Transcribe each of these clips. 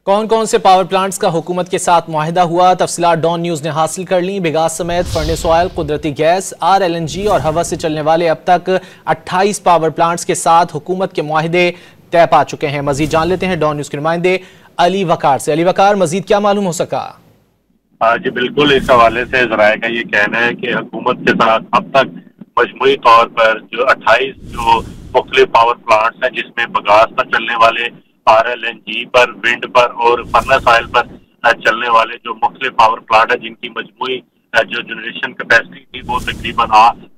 कौन कौन से पावर प्लांट्स का हुकूमत के साथ मुआहिदा हुआ, तफसीलात डॉन न्यूज ने हासिल कर ली। बिगास समेत फर्नेस ऑयल, कुदरती गैस, RLNG और हवा से चलने वाले अब तक 28 पावर प्लांट्स के साथ हुकूमत के मुआहिदे तय पा चुके हैं। मजीद जान लेते हैं डॉन न्यूज के नुमाइंदे अली वकार से। अली वकार, मजीद क्या मालूम हो सका? जी बिल्कुल, इस हवाले से जराये का ये कहना है कि हुकूमत के साथ अब तक मजमूई तौर पर जो 28 जो मुख्तलिफ पावर प्लांट्स हैं, जिसमें बगास पर चलने वाले, RLNG पर, विंड पर और फर्नेस ऑयल पर चलने वाले जो मुख्तलिफ पावर प्लांट है, जिनकी मजमूई जो जनरेशन कैपेसिटी थी वो तकरीबन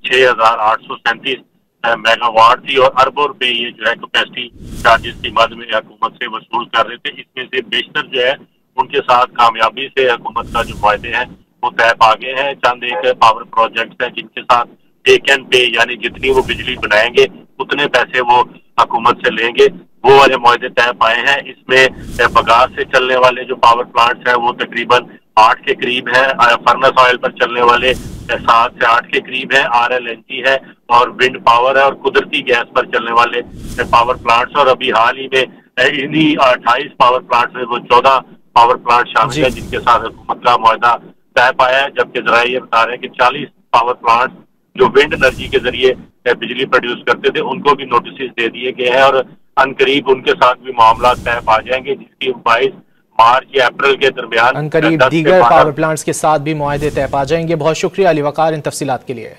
6,837 मेगावाट थी और अरबों रुपए ये जो है कैपेसिटी चार्जेस की मद में हुकूमत से वसूल कर रहे थे। इसमें से बेशतर जो है उनके साथ कामयाबी से हुकूमत का जो फायदे हैं वो तय पा गए हैं। चंद एक पावर प्रोजेक्ट है जिनके साथ टेक एंड पे, यानी जितनी वो बिजली बनाएंगे उतने पैसे वो हुकूमत से लेंगे, वो वाले मुआहदे तय पाए हैं। इसमें बगास से चलने वाले जो पावर प्लांट्स हैं वो तकरीबन 8 के करीब है, फर्नेस ऑयल पर चलने वाले 7 से 8 के करीब है, RLNG है और विंड पावर है और कुदरती गैस पर चलने वाले पावर प्लांट्स। और अभी हाल ही में इन्हीं 28 पावर प्लांट्स में वो 14 पावर प्लांट शामिल है जिनके साथ हुकूमत का मुआहदा तय पाया है। जबकि जराये ये बता रहे हैं कि 40 पावर प्लांट जो विंड एनर्जी के जरिए बिजली प्रोड्यूस करते थे उनको भी नोटिस दे दिए गए हैं और अनकरीब उनके साथ भी मामला तय पा जाएंगे, जिसकी 22 मार्च या अप्रैल के दरमियान अनकरीब दीगर पावर प्लांट्स के साथ भी मुआहदे तय पा जाएंगे। बहुत शुक्रिया अली वकार इन तफसीलात के लिए।